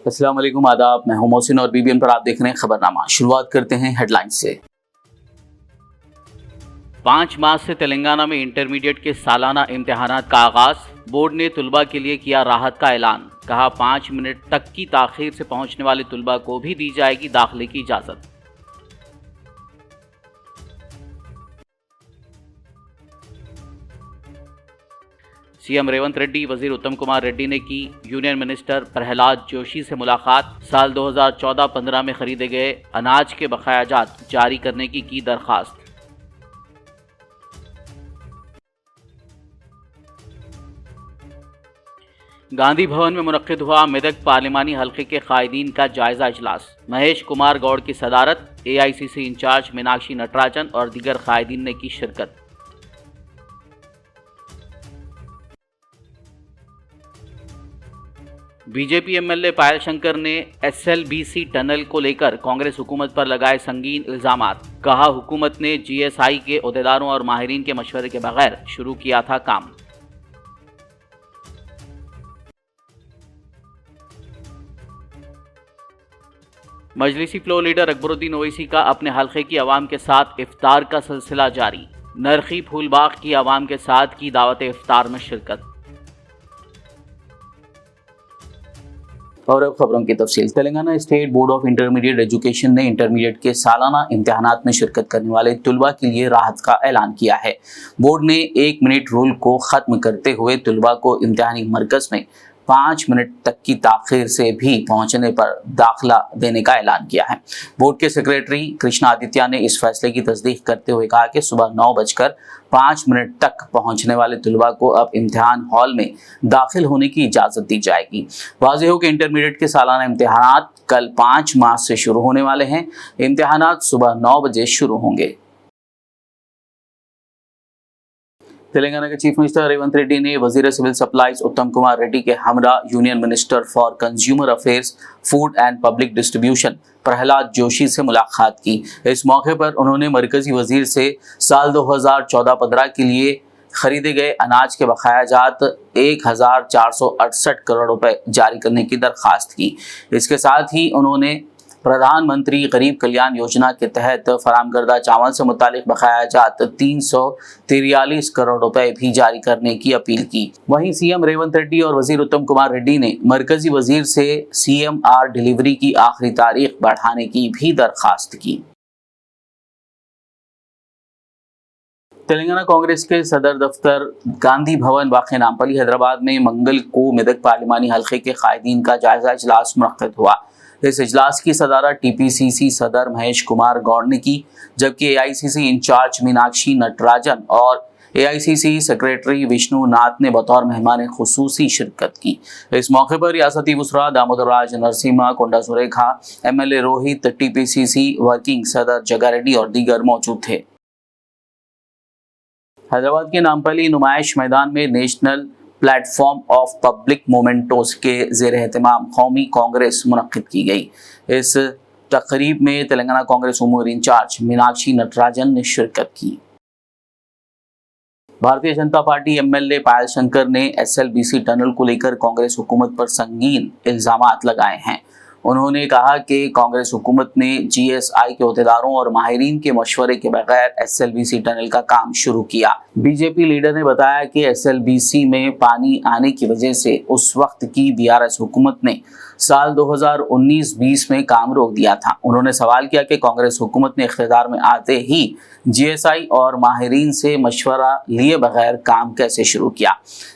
अस्सलाम वालेकुम, आदाब। मैं हूं मोहसिन और बीबीएन पर आप देख रहे हैं खबरनामा। शुरुआत करते हैं हेडलाइंस से। 5 मार्च से तेलंगाना में इंटरमीडिएट के सालाना इम्तिहानात का आगाज। बोर्ड ने तुलबा के लिए किया राहत का ऐलान। कहा 5 मिनट तक की ताखीर से पहुंचने वाले तुलबा को भी दी जाएगी दाखिले की इजाजत। सीएम रेवंत रेड्डी, वजीर उत्तम कुमार रेड्डी ने की यूनियन मिनिस्टर प्रहलाद जोशी से मुलाकात। साल 2014-15 में खरीदे गए अनाज के बकायाजात जारी करने की दरखास्त। गांधी भवन में मुनक्किद हुआ मेदक पार्लिमानी हल्के के कायदीन का जायजा इजलास। महेश कुमार गौड़ की सदारत, एआईसीसी इंचार्ज मीनाक्षी नटराजन और दीगर कायदीन ने की शिरकत। बीजेपी एमएलए पायल शंकर ने एसएलबीसी टनल को लेकर कांग्रेस हुकूमत पर लगाए संगीन इल्जामात। कहा हुकूमत ने जीएसआई के ओहदेदारों और माहिरीन के मशवरे के बगैर शुरू किया था काम। मजलिसी फ्लो लीडर अकबरुद्दीन ओवैसी का अपने हल्के की आवाम के साथ इफ्तार का सिलसिला जारी। नरखी फूलबाग की आवाम के साथ की दावत इफ्तार में शिरकत। और अब खबरों की तफसील। Telangana state board of intermediate education ने इंटरमीडिएट के सालाना इम्तिहानात में शिरकत करने वाले तुलबा के लिए राहत का ऐलान किया है। बोर्ड ने 1 मिनट रूल को खत्म करते हुए तुलबा को इम्तिहानी मरकज में 5 मिनट तक की ताखीर से भी पहुंचने पर दाखिला देने का ऐलान किया है। बोर्ड के सेक्रेटरी कृष्णा आदित्य ने इस फैसले की तस्दीक करते हुए कहा कि सुबह 9:05 तक पहुंचने वाले तुलबा को अब इम्तिहान हॉल में दाखिल होने की इजाजत दी जाएगी। वाज़ेह हो कि इंटरमीडिएट के सालाना इम्तिहानात कल 5 मार्च से शुरू होने वाले हैं। इम्तिहानात सुबह 9 बजे शुरू होंगे। तेलंगाना के चीफ मिनिस्टर रेवंत रेड्डी ने वजीर सिविल सप्लाईज उत्तम कुमार रेड्डी के हमरा union minister for consumer affairs, food and public distribution Prahlad Joshi से मुलाकात की। इस मौके पर उन्होंने मरकजी वजीर से साल 2014-15 के लिए खरीदे गए अनाज के बकायाजात 1468 करोड़ रुपए जारी करने की दरखास्त की। इसके साथ ही उन्होंने प्रधानमंत्री गरीब कल्याण योजना के तहत फराम करदा चावल से मुतालिक बकायाजात 343 करोड़ रुपए भी जारी करने की अपील की। वहीं सीएम रेवंत रेड्डी और वजीर उत्तम कुमार रेड्डी ने मरकजी वजीर से सीएमआर डिलीवरी की आखिरी तारीख बढ़ाने की भी दरखास्त की। तेलंगाना कांग्रेस के सदर दफ्तर गांधी भवन वाक़ नामपल्ली हैदराबाद में मंगल को मेदक पार्लिमानी हल्के के कायदीन का जायजा इजलास मुनक्किद हुआ। इस इजलास की सदारत टीपीसीसी सदर महेश कुमार गौड़ ने की, जबकि एआईसीसी इंचार्ज मीनाक्षी नटराजन और एआईसीसी सेक्रेटरी विष्णु नाथ ने बतौर मेहमान खुसूसी शिरकत की। इस मौके पर रियासती वज़रा Damodar Raj Narasimha, Konda Surekha, MLA Rohit, TPCC working सदर जगा रेड्डी और दीगर मौजूद थे। हैदराबाद के नामपल्ली नुमाइश मैदान में नेशनल प्लेटफॉर्म ऑफ पब्लिक मोमेंटोस के ज़ेर एहतमाम कौमी कांग्रेस मुनक्किद की गई। इस तकरीब में तेलंगाना कांग्रेस उमूर इंचार्ज मीनाक्षी नटराजन ने शिरकत की। भारतीय जनता पार्टी एमएलए पायल शंकर ने एसएलबीसी टनल को लेकर कांग्रेस हुकूमत पर संगीन इल्जामात लगाए हैं। उन्होंने कहा कि कांग्रेस हुकूमत ने जीएसआई के ओहदेदारों और माहिरीन के मशवरे के बगैर एसएलबीसी टनल का काम शुरू किया। बीजेपी लीडर ने बताया कि एसएलबीसी में पानी आने की वजह से उस वक्त की बीआरएस हुकूमत ने साल 2019-20 में काम रोक दिया था। उन्होंने सवाल किया कि कांग्रेस हुकूमत ने इख्तियार में आते ही जीएसआई और माहिरीन से मशवरा लिए बगैर काम कैसे शुरू किया।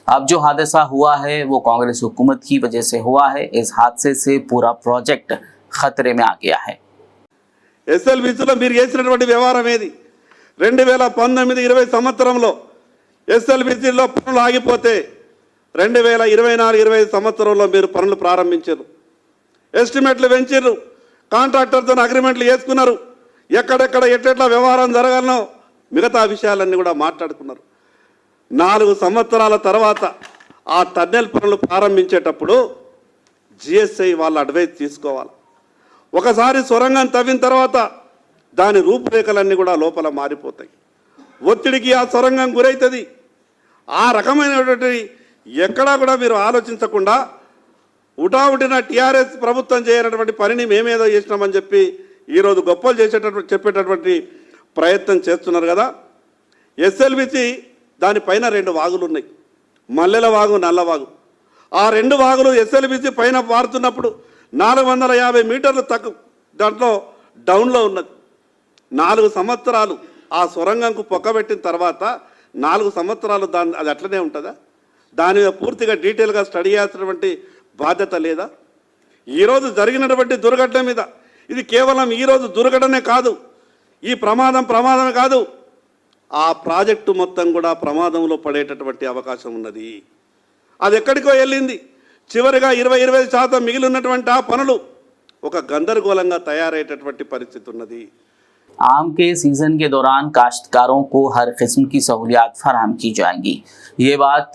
अब जो हादसा हुआ है वो कांग्रेस हुकूमत की वजह से हुआ है। इस हादसे से पूरा ప్రాజెక్ట్ ఖతరే మే ఆ గయా హై। ఎస్ఎల్బీసీలో మీరు చేసినటువంటి వ్యవహారం ఏది? 2019-20 సంవత్సరంలో ఎస్ఎల్బీసీలో పనులు ఆగిపోతే 2024-25 సంవత్సరంలో మీరు పనులు ప్రారంభించారు, ఎస్టిమేట్లు పెంచారు, కాంట్రాక్టర్తో అగ్రిమెంట్లు చేసుకున్నారు, ఎక్కడెక్కడ ఎట్లా వ్యవహారం జరగాలనో మిగతా విషయాలన్నీ కూడా మాట్లాడుకున్నారు। 4 సంవత్సరాల తర్వాత ఆ టన్నెల్ పనులు ప్రారంభించేటప్పుడు జీఎస్ఐ వాళ్ళ అడ్వైస్ తీసుకోవాలి। ఒకసారి సొరంగం తవ్విన తర్వాత దాని రూపురేఖలన్నీ కూడా లోపల మారిపోతాయి, ఒత్తిడికి ఆ సొరంగం గురైతుంది। ఆ రకమైనటువంటి ఎక్కడా కూడా మీరు ఆలోచించకుండా ఉటావుటిన టీఆర్ఎస్ ప్రభుత్వం చేయనటువంటి పనిని మేమేదో చేసినామని చెప్పి ఈరోజు గొప్పలు చెప్పేటటువంటి ప్రయత్నం చేస్తున్నారు కదా. ఎస్ఎల్బిసి దానిపైన 2 వాగులు ఉన్నాయి, మల్లెల వాగు, నల్లవాగు. ఆ 2 వాగులు ఎస్ఎల్బిసి పైన పారుతున్నప్పుడు 450 మీటర్లు తక్కువ దాంట్లో డౌన్లో ఉన్నది. 4 సంవత్సరాలు ఆ సొరంగంకు పొక్కబెట్టిన తర్వాత 4 సంవత్సరాలు అది అట్లనే ఉంటుందా? దాని మీద పూర్తిగా డీటెయిల్గా స్టడీ చేయాల్సినటువంటి బాధ్యత లేదా? ఈరోజు జరిగినటువంటి దుర్ఘటన మీద ఇది కేవలం ఈరోజు దుర్ఘటనే కాదు, ఈ ప్రమాదమే కాదు, ఆ ప్రాజెక్టు మొత్తం కూడా ప్రమాదంలో పడేటటువంటి అవకాశం ఉన్నది. అది ఎక్కడికో వెళ్ళింది. చివరిగా 20-25% మిగిలి ఉన్నటువంటి ఆ పనులు ఒక గందరగోళంగా తయారయ్యేటటువంటి పరిస్థితి ఉన్నది. आम के सीजन के दौरान काश्तकारों को हर किस्म की सहूलियात फराहम की जाएंगी। ये बात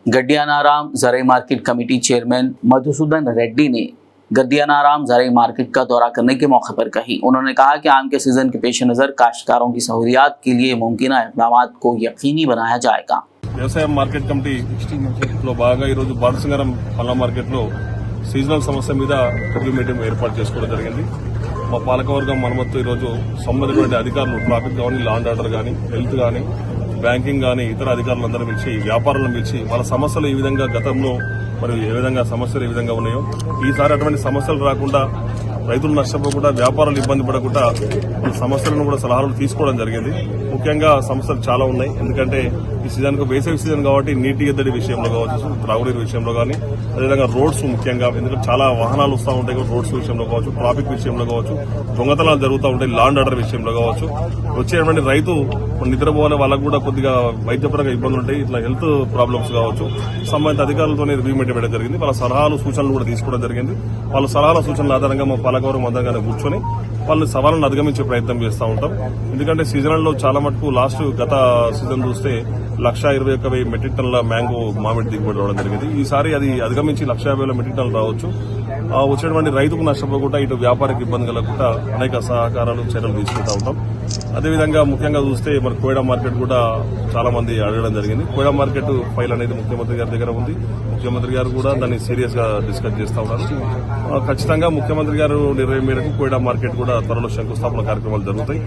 गड्डियानाराम ज़राई market committee chairman Madhusudan Reddy ने गड्डियानाराम ज़राई मार्केट का दौरा करने के मौके पर कही। उन्होंने कहा कि आम के सीजन के पेश नज़र काश्तकारों की सहूलियात के लिए मुमकिन इक़दाम को यकीनी बनाया जाएगा। వ్యవసాయ మార్కెట్ కమిటీలో బాగా ఈరోజు బాలసింగారం పళ్ళ మార్కెట్లో సీజనల్ సమస్య మీద రివ్యూ మీటింగ్ ఏర్పాటు చేసుకోవడం జరిగింది. మా పాలకవర్గం మనమొత్తు ఈరోజు సంబంధించిన అధికారులు, ట్రాఫిక్ కానీ, లా అండ్ ఆర్డర్ కానీ, హెల్త్ కానీ, బ్యాంకింగ్ కానీ, ఇతర అధికారులందరూ పిలిచి, వ్యాపారులను పిలిచి వాళ్ళ సమస్యలు ఈ విధంగా గతంలో మరియు ఏ విధంగా సమస్యలు ఏ విధంగా ఉన్నాయో ఈసారి అటువంటి సమస్యలు రాకుండా, రైతులు నష్టపోకుండా, వ్యాపారాలు ఇబ్బంది పడకుండా వాళ్ళ సమస్యలను కూడా సలహాలు తీసుకోవడం జరిగింది. ముఖ్యంగా సమస్యలు చాలా ఉన్నాయి. ఎందుకంటే ఈ సీజన్కు వేసవి సీజన్ కాబట్టి నీటి ఎద్దడి విషయంలో కావచ్చు, త్రాగునీరు విషయంలో కానీ, అదేవిధంగా రోడ్స్ ముఖ్యంగా, ఎందుకంటే చాలా వాహనాలు వస్తూ ఉంటాయి, రోడ్స్ విషయంలో కావచ్చు, ట్రాఫిక్ విషయంలో కావచ్చు, దొంగతనాలు జరుగుతూ ఉంటాయి, లా అండ్ ఆర్డర్ విషయంలో కావచ్చు. వచ్చేటువంటి రైతు నిద్రపోవాలి, వాళ్ళకు కూడా కొద్దిగా వైద్యపరంగా ఇబ్బందులు ఉంటాయి, ఇట్లా హెల్త్ ప్రాబ్లమ్స్ కావచ్చు. సంబంధిత అధికారులతోనే రివ్యూ మీటింగ్ పెట్టడం జరిగింది. వాళ్ళ సలహాలు సూచనలు కూడా తీసుకోవడం జరిగింది. వాళ్ళ సలహాల సూచనల ఆధారంగా మా పాలకవర్గం అందరిగానే కూర్చొని వాళ్ళని సవాళ్ళను అధిగమించే ప్రయత్నం చేస్తూ ఉంటాం. ఎందుకంటే సీజన్లలో చాలా మటుకు గత సీజన్ చూస్తే 1,21,000 మెట్రిక్ టన్నుల మ్యాంగో మామిడి దిగుబడి రావడం జరిగింది. ఈసారి అది అధిగమించి 1,50,000 మెట్రిక్ టన్నులు రావచ్చు. వచ్చేటువంటి రైతుకు నష్టపోకుండా, ఇటు వ్యాపారికి ఇబ్బంది కలగకుండా అనేక సహకారాలు, చర్యలు తీసుకుంటూ ఉంటాం. అదేవిధంగా ముఖ్యంగా చూస్తే మరి కోయడా మార్కెట్ కూడా చాలా మంది అడగడం జరిగింది. కోయడా మార్కెట్ ఫైల్ అనేది ముఖ్యమంత్రి గారి దగ్గర ఉంది. ముఖ్యమంత్రి గారు కూడా దాన్ని సీరియస్ గా డిస్కస్ చేస్తూ ఉన్నారు. ఖచ్చితంగా ముఖ్యమంత్రి గారు నిర్ణయం మేరకు కోయడా మార్కెట్ కూడా త్వరలో శంకుస్థాపన కార్యక్రమాలు జరుగుతాయి.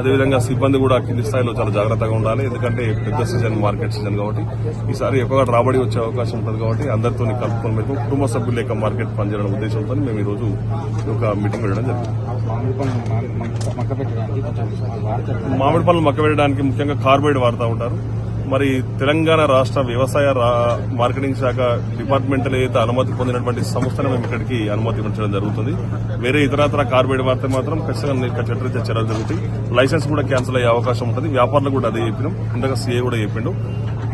అదేవిధంగా సిబ్బంది కూడా కింది స్థాయిలో చాలా జాగ్రత్తగా ఉండాలి. ఎందుకంటే పెద్ద సీజన్, మార్కెట్ సీజన్ కాబట్టి ఈసారి ఎక్కువగా రాబడి వచ్చే అవకాశం ఉంటుంది. కాబట్టి అందరితో కలుపుకొని మేరకు కుటుంబ సభ్యుల యొక్క మార్కెట్ పనిచేయడం ఉద్దేశంతో మేము ఈ రోజు ఒక మీటింగ్ పెట్టడం జరిగింది. మామిడి పళ్ళు మక్క పెట్టడానికి ముఖ్యంగా కార్బైడ్ వాడుతూ ఉంటారు. మరి తెలంగాణ రాష్ట్ర వ్యవసాయ మార్కెటింగ్ శాఖ డిపార్ట్మెంటల్ అయితే అనుమతి పొందినటువంటి సంస్థను మేము ఇక్కడికి అనుమతి ఇవ్వడం జరుగుతుంది. వేరే ఇతరత్ర కార్బైడ్ వాడితే మాత్రం ఖచ్చితంగా చట్టరీత్యా చర్యలు జరుగుతాయి. లైసెన్స్ కూడా క్యాన్సిల్ అయ్యే అవకాశం ఉంటుంది. వ్యాపారులకు కూడా అదే చెప్పినాం. ఇంతగా సీఏ కూడా చెప్పిండు.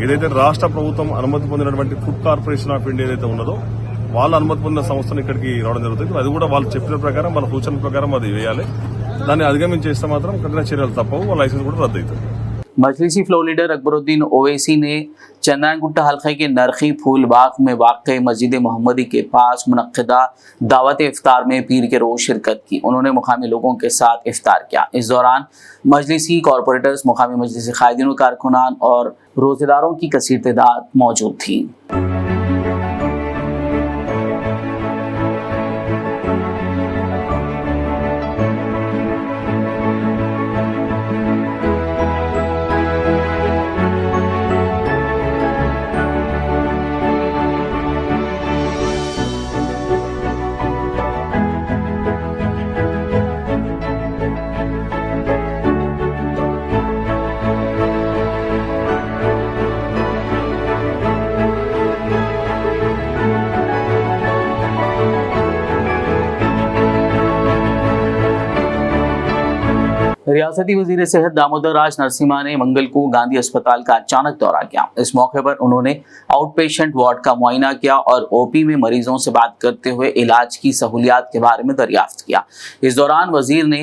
ఏదైతే రాష్ట్ర ప్రభుత్వం అనుమతి పొందినటువంటి ఫుడ్ కార్పొరేషన్ ఆఫ్ ఇండియా ఏదైతే ఉన్నదో వాళ్ళ అనుమతి పొందిన సంస్థను ఇక్కడికి రావడం జరుగుతుంది. అది కూడా వాళ్ళు చెప్పిన ప్రకారం, వాళ్ళ సూచనల ప్రకారం అది వేయాలి. దాన్ని అధిగమించేస్తే మాత్రం కఠిన చర్యలు తప్పవు. వాళ్ళ లైసెన్స్ కూడా రద్దు అవుతుంది. मजलिसी फ्लो लीडर अकबरुद्दीन ओवैसी ने चंद्रायनगुट्टा हल्के के नरखी फूल बाग में वाक़ मस्जिद मोहम्मदी के पास मुनक्किदा दावत इफ्तार में पीर के रोज शिरकत की। उन्होंने मुकामी लोगों के साथ इफ्तार किया। इस दौरान मजलिसी कॉरपोरेटर्स, मुकामी मजलिसी कायदीन, कारकुनान और रोजेदारों की कसीर तादाद मौजूद थी। रियासती वजीर सेहत दामोदर राज नरसिम्हा ने मंगल को गांधी अस्पताल का अचानक दौरा किया। इस मौके पर उन्होंने आउट पेशेंट वार्ड का मुआयना किया और ओपी में मरीजों से बात करते हुए इलाज की सहूलियात के बारे में दरियाफ्त किया। इस दौरान वजीर ने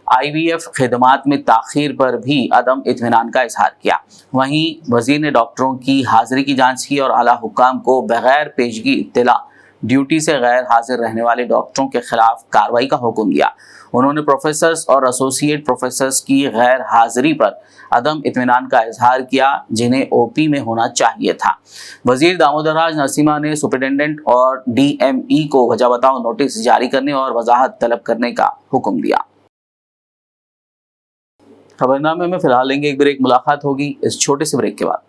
IVF खिदमात में ताखीर पर भी अदम इत्मीनान का इजहार किया। वहीं वजीर ने डॉक्टरों की हाजिरी की जांच की और आला हुक्काम को बगैर पेशगी इत्तला ड्यूटी से गैर हाजिर रहने वाले डॉक्टरों के खिलाफ कार्रवाई का हुक्म दिया। उन्होंने प्रोफेसर्स और एसोसिएट प्रोफेसर्स की गैर हाजिरी पर अदम इत्मीनान का इजहार किया, जिन्हें ओपी में होना चाहिए था। वजीर दामोदर राज नरसिम्हा ने सुपरिटेंडेंट और डीएमई को वजह बताओ नोटिस जारी करने और वजाहत तलब करने का हुक्म दिया। खबरनामे में फिलहाल लेंगे एक ब्रेक। मुलाकात होगी इस छोटे से ब्रेक के बाद।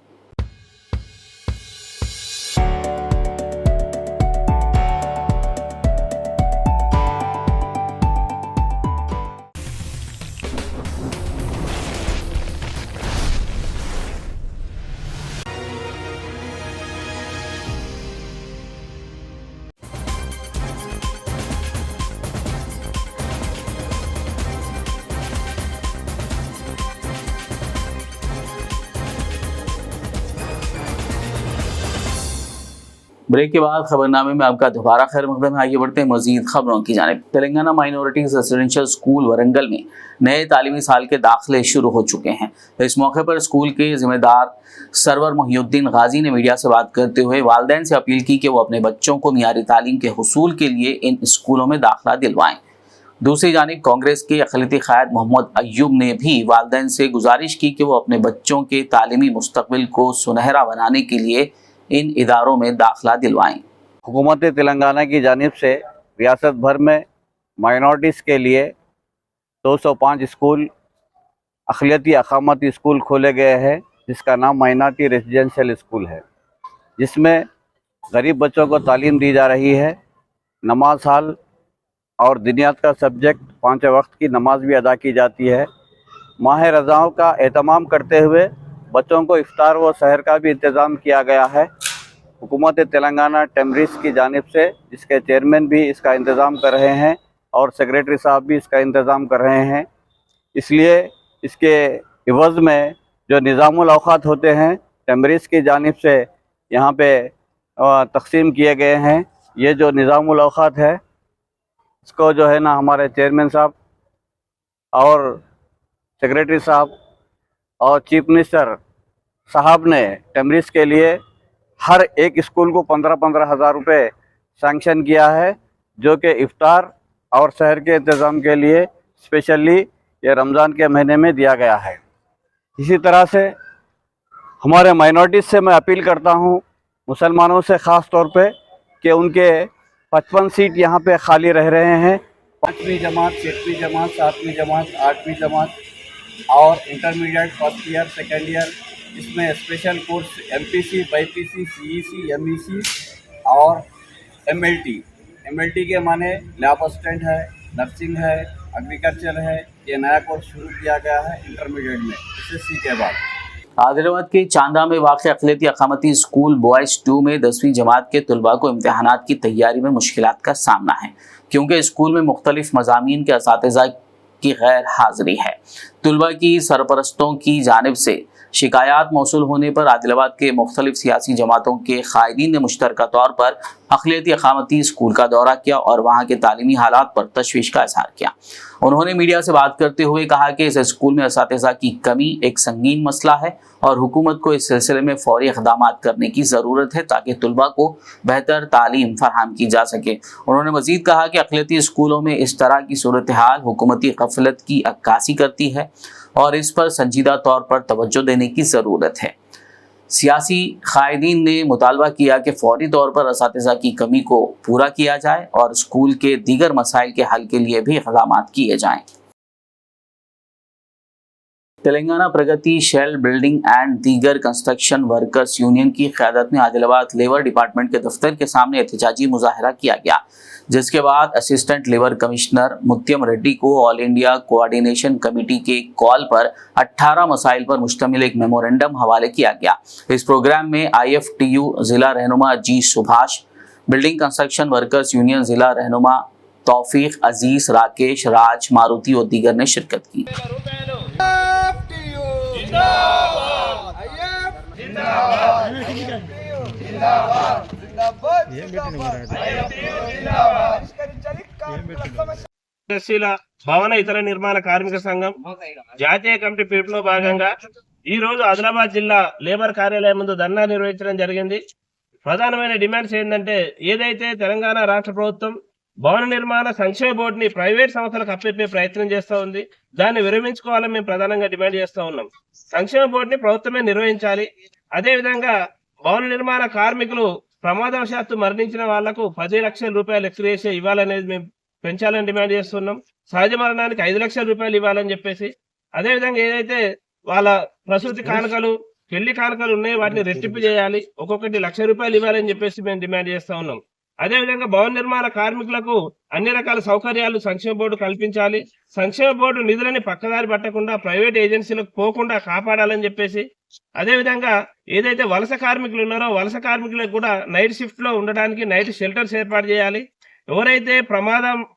ब्रेक के बाद खबरनामे में आपका दोबारा खैर मकदम है। आगे बढ़ते हैं मजीद खबरों की जानिब। Telangana minorities residential school Warangal में नए तालीमी साल के दाखिले शुरू हो चुके हैं। इस मौके पर स्कूल के जिम्मेदार सरवर मोहिउद्दीन गाजी ने मीडिया से बात करते हुए वालिदैन से अपील की कि वो अपने बच्चों को मियारी तालीम के हुसूल के लिए इन स्कूलों में दाखिला दिलवाएं। दूसरी जानिब कांग्रेस के अक़लियती क़ायद मोहम्मद अय्यूब ने भी वालिदैन से गुजारिश की कि वो अपने बच्चों के तालीमी मुस्तक़बिल को सुनहरा बनाने के लिए इन इदारों में दाखिला दिलवाएं। हुकूमत तेलंगाना की जानिब से रियासत भर में माइनॉरिटीज़ के लिए 205 स्कूल अक़लियती अक़ामती स्कूल खोले गए हैं, जिसका नाम माइनॉरिटी रेजिडेंशियल स्कूल है, जिसमें गरीब बच्चों को तालीम दी जा रही है। नमाज हाल और दिनियात का सब्जेक्ट 5 वक्त की नमाज भी अदा की जाती है। माह रज़ाओं का एहतमाम करते हुए बच्चों को इफ्तार व सहर का भी इंतज़ाम किया गया है। हुकूमत तेलंगाना टेमरिस की जानिब से, जिसके चेयरमैन भी इसका इंतज़ाम कर रहे हैं और सेक्रेटरी साहब भी इसका इंतज़ाम कर रहे हैं, इसलिए इसके इवज़ में जो निज़ामुल औक़ात होते हैं टेमरिस की जानिब से यहाँ पे तक़सीम किए गए हैं। ये जो निज़ामुल औक़ात है इसको जो है ना हमारे चेयरमैन साहब और सेक्रेटरी साहब और चीफ मिनिस्टर साहब ने टेमरिस के लिए हर एक स्कूल को 15-15 हज़ार रुपये सैंक्शन किया है, जो कि इफ्तार और सहर के इंतज़ाम के लिए स्पेशली ये रमज़ान के महीने में दिया गया है। इसी तरह से हमारे माइनॉरिटीज़ से मैं अपील करता हूँ, मुसलमानों से ख़ास तौर पे, कि उनके 55 सीट यहाँ पे खाली रह रहे हैं। 5वीं जमात, 6वीं जमात, 7वीं जमात, 8वीं जमात और intermediate first year, second year, इसमें special course MPC, BiPC, CEC, MEC और एमएलटी के माने लैब असिस्टेंट है, नर्सिंग है, एग्रीकल्चर है। ये नया कोर्स शुरू किया गया है इंटरमीडिएट में एसएससी के बाद। आदिलाबाद के चांदा में वाक़िअ अक़लियती अक़ामती स्कूल बॉयज़ 2 में 10वीं जमात के तलबा को इम्तिहानात की तैयारी में मुश्किलात का सामना है, क्योंकि स्कूल में मुख्तलिफ मज़ामीन के असातिज़ा की गैर हाज़िरी है। तलबा की सरपरस्तों की जानिब से शिकायत मौसूल होने पर आदिलाबाद के मुख्तलिफ सियासी जमातों के कायदीन ने मुश्तरका तौर पर अक़लियती अक़ामती स्कूल का दौरा किया और वहाँ के तालीमी हालात पर तशवीश का इज़हार किया। उन्होंने मीडिया से बात करते हुए कहा कि इस स्कूल में असातिज़ा की कमी एक संगीन मसला है और हुकूमत को इस सिलसिले में फ़ौरी इक़दामात करने की ज़रूरत है, ताकि तलबा को बेहतर तालीम फराहम की जा सके। उन्होंने मज़ीद कहा कि अक़लियती स्कूलों में इस तरह की सूरत हाल हुकूमती ग़फ़लत की अक्कासी करती है और इस पर संजीदा तौर पर तवज्जो देने की ज़रूरत है। सियासी कायदीन ने मुतालबा किया कि फौरी तौर पर असातिज़ा की कमी को पूरा किया जाए और स्कूल के दीगर मसाइल के हल के लिए भी इक़दामात किए जाएँ। तेलंगाना प्रगति शेल बिल्डिंग एंड दीगर कंस्ट्रक्शन वर्कर्स यूनियन की क़यादत में आदिलाबाद लेबर डिपार्टमेंट के दफ्तर के सामने एहतजाजी मुजाहरा किया गया, जिसके बाद असिस्टेंट लेबर कमिश्नर मुत्यम रेड्डी को ऑल इंडिया कोऑर्डिनेशन कमेटी के कॉल पर 18 मसाइल पर मुश्तमिल एक मेमोरेंडम हवाले किया गया। इस प्रोग्राम में IFTU जिला रहनुमा G Subhash, building construction workers union जिला रहनुमा तौफीक अजीज, राकेश, राज, मारुति और दीगर ने शिरकत की। ఇండస్ట్రీల భవన ఇతర నిర్మాణ కార్మిక సంఘం జాతీయ కమిటీ పిలుపులో భాగంగా ఈ రోజు ఆదిలాబాద్ జిల్లా లేబర్ కార్యాలయం ముందు ధర్నా నిర్వహించడం జరిగింది. ప్రధానమైన డిమాండ్స్ ఏంటంటే ఏదైతే తెలంగాణ రాష్ట్ర ప్రభుత్వం భవన నిర్మాణ సంక్షేమ బోర్డుని ప్రైవేట్ సంస్థలకు అప్పచెప్పే ప్రయత్నం చేస్తూ ఉంది, దాన్ని విరమించుకోవాలని మేము ప్రధానంగా డిమాండ్ చేస్తూ ఉన్నాం. సంక్షేమ బోర్డుని ప్రభుత్వమే నిర్వహించాలి. అదేవిధంగా భవన నిర్మాణ కార్మికులు ప్రమాదవశాత్తు మరణించిన వాళ్లకు 10 లక్షల రూపాయలు ఎక్స్గ్రేషియా ఇవ్వాలనేది మేము పెంచాలని డిమాండ్ చేస్తున్నాం. సహజ మరణానికి 5 లక్షల రూపాయలు ఇవ్వాలని చెప్పేసి, అదేవిధంగా ఏదైతే వాళ్ళ ప్రసూతి కానుకలు పెళ్లి కానుకలు ఉన్నాయి వాటిని రెట్టింపు చేయాలి, ఒక్కొక్కటి 1 లక్ష రూపాయలు ఇవ్వాలని చెప్పేసి మేము డిమాండ్ చేస్తా ఉన్నాం. అదేవిధంగా భవన నిర్మాణ కార్మికులకు అన్ని రకాల సౌకర్యాలు సంక్షేమ బోర్డు కల్పించాలి. సంక్షేమ బోర్డు నిధులని పక్కదారి పట్టకుండా ప్రైవేట్ ఏజెన్సీలకు పోకుండా కాపాడాలని చెప్పేసి, అదేవిధంగా ఏదైతే వలస కార్మికులు ఉన్నారో వలస కార్మికులకు కూడా నైట్ షిఫ్ట్ లో ఉండడానికి నైట్ షెల్టర్స్ ఏర్పాటు చేయాలి. ఎవరైతే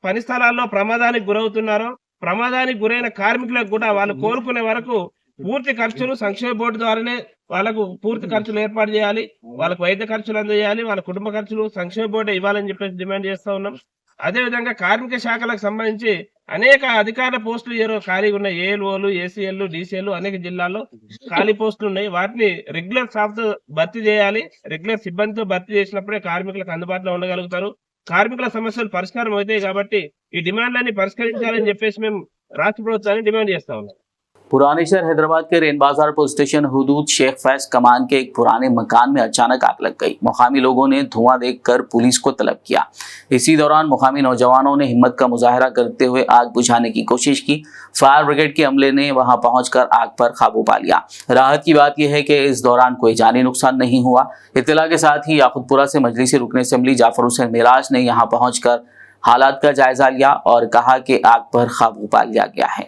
పని స్థలాల్లో ప్రమాదానికి గురవుతున్నారో ప్రమాదానికి గురైన కార్మికులకు కూడా వాళ్ళు కోలుకునే వరకు పూర్తి ఖర్చులు సంక్షేమ బోర్డు ద్వారానే వాళ్ళకు పూర్తి ఖర్చులు ఏర్పాటు చేయాలి. వాళ్ళకు వైద్య ఖర్చులు అందజేయాలి, వాళ్ళ కుటుంబ ఖర్చులు సంక్షేమ బోర్డు ఇవ్వాలని చెప్పేసి డిమాండ్ చేస్తా ఉన్నాం. అదేవిధంగా కార్మిక శాఖలకు సంబంధించి అనేక అధికార పోస్టులు ఖాళీగా ఉన్నాయి. ఏఎల్ఓలు, ఏసీఎల్లు, డీసీఎల్లు అనేక జిల్లాల్లో ఖాళీ పోస్టులు ఉన్నాయి. వాటిని రెగ్యులర్ స్టాఫ్ తో భర్తీ చేయాలి. రెగ్యులర్ సిబ్బందితో భర్తీ చేసినప్పుడే కార్మికులకు అందుబాటులో ఉండగలుగుతారు. కార్మికుల సమస్యలు పరిష్కారం అవుతాయి. కాబట్టి ఈ డిమాండ్లన్నీ పరిష్కరించాలని చెప్పేసి మేము రాష్ట్ర ప్రభుత్వాన్ని డిమాండ్ చేస్తా ఉన్నాం. पुराने शहर हैदराबाद के रेन बाजार पुलिस स्टेशन हुदूद शेख फैज कमान के एक पुराने मकान में अचानक आग लग गई। मुकामी लोगों ने धुआं देखकर पुलिस को तलब किया। इसी दौरान मुकामी नौजवानों ने हिम्मत का मुजाहरा करते हुए आग बुझाने की कोशिश की। फायर ब्रिगेड के अमले ने वहां पहुंचकर आग पर काबू पा लिया। राहत की बात यह है कि इस दौरान कोई जानी नुकसान नहीं हुआ। इत्तला के साथ ही याकुतपुरा से मजलिसी रुकन असेंबली जाफर हुसैन मिराज ने यहाँ पहुंचकर हालात का जायजा लिया और कहा कि आग पर काबू पा लिया गया है।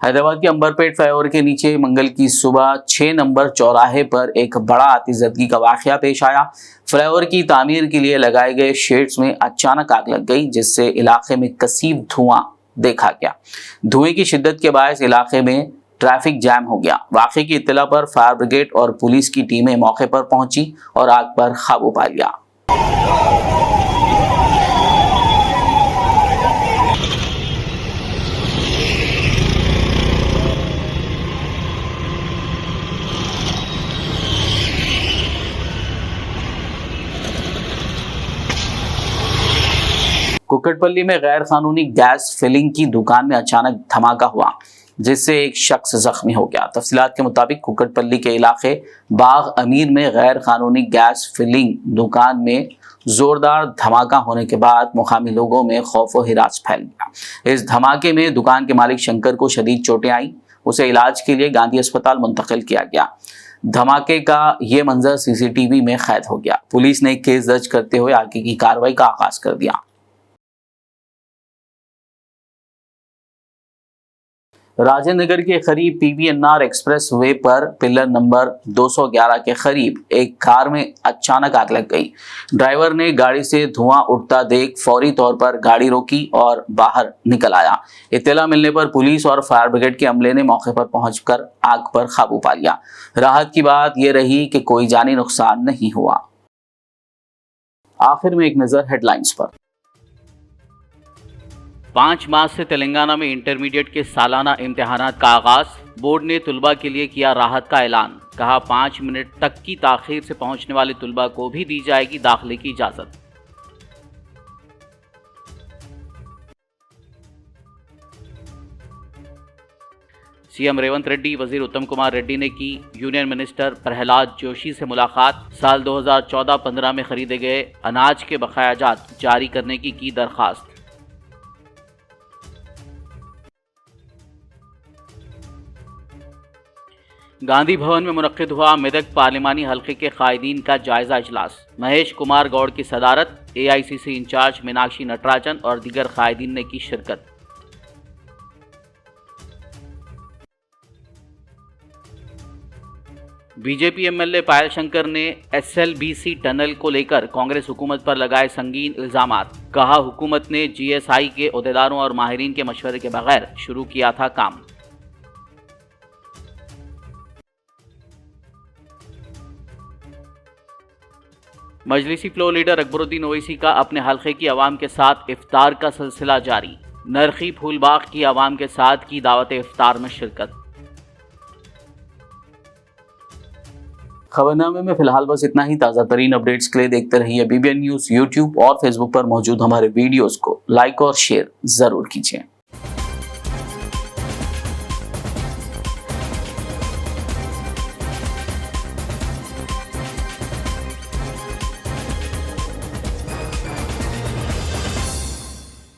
हैदराबाद के अंबरपेट फ्लाईओवर के नीचे मंगल की सुबह 6 नंबर चौराहे पर एक बड़ा आतिशबाजी का वाकया पेश आया। फ्लाईओवर की तामीर के लिए लगाए गए शेड्स में अचानक आग लग गई, जिससे इलाके में कसीब धुआं देखा गया। धुएं की शिद्दत के बायस इलाके में ट्रैफिक जैम हो गया। वाकये की इत्तला पर फायर ब्रिगेड और पुलिस की टीमें मौके पर पहुंची और आग पर काबू पा लिया। कुक्कड़पल्ली में गैर कानूनी गैस फिलिंग की दुकान में अचानक धमाका हुआ, जिससे एक शख्स जख्मी हो गया। तफसीलात के मुताबिक कुक्कड़पल्ली के इलाके बाग अमीर में गैर कानूनी गैस फिलिंग दुकान में जोरदार धमाका होने के बाद मुकामी लोगों में खौफ व हिरास फैल गया। इस धमाके में दुकान के मालिक शंकर को शदीद चोटें आई। उसे इलाज के लिए गांधी अस्पताल मुंतकिल किया गया। धमाके का ये मंजर सीसीटीवी में कैद हो गया। पुलिस ने केस दर्ज करते हुए आगे की कार्रवाई का आगाज कर दिया। राजेंद्र नगर के करीब पीवीएनआर एक्सप्रेस वे पर पिलर नंबर 211 के करीब एक कार में अचानक आग लग गई। ड्राइवर ने गाड़ी से धुआं उठता देख फौरी तौर पर गाड़ी रोकी और बाहर निकल आया। इत्तला मिलने पर पुलिस और फायर ब्रिगेड के अमले ने मौके पर पहुंचकर आग पर काबू पा लिया। राहत की बात यह रही कि कोई जानी नुकसान नहीं हुआ। आखिर में एक नजर हेडलाइंस पर। 5 मार्च से तेलंगाना में इंटरमीडिएट के सालाना इम्तिहानात का आगाज। बोर्ड ने तुलबा के लिए किया राहत का ऐलान। कहा 5 मिनट तक की ताखीर से पहुंचने वाले तुलबा को भी दी जाएगी दाखिले की इजाजत। सीएम रेवंत रेड्डी वजीर उत्तम कुमार रेड्डी ने की यूनियन मिनिस्टर प्रहलाद जोशी से मुलाकात। साल 2014-15 में खरीदे गए अनाज के बकायाजात जारी करने की दरखास्त। गांधी भवन में मुनक्किद हुआ मेदक पार्लिमानी हल्के के कायदीन का जायजा इजलास। महेश कुमार गौड़ की सदारत, एआईसीसी इंचार्ज मीनाक्षी नटराजन और दीगर कायदीन ने की शिरकत। बीजेपी एमएलए पायल शंकर ने एसएलबीसी टनल को लेकर कांग्रेस हुकूमत पर लगाए संगीन इल्जामात। कहा, हुकूमत ने जीएसआई के ओहदेदारों और माहिरीन के मशवरे के बगैर शुरू किया था काम। मजलिसी फ्लोर लीडर अकबरुद्दीन ओवैसी का अपने हल्के की आवाम के साथ इफ्तार का सिलसिला जारी। नरखी फूलबाग की आवाम के साथ की दावत इफ्तार में शिरकत। खबरनामे में फिलहाल बस इतना ही। ताज़ा तरीन अपडेट्स के लिए देखते रहिए BBN न्यूज़। यूट्यूब और फेसबुक पर मौजूद हमारे वीडियोस को लाइक और शेयर जरूर कीजिए।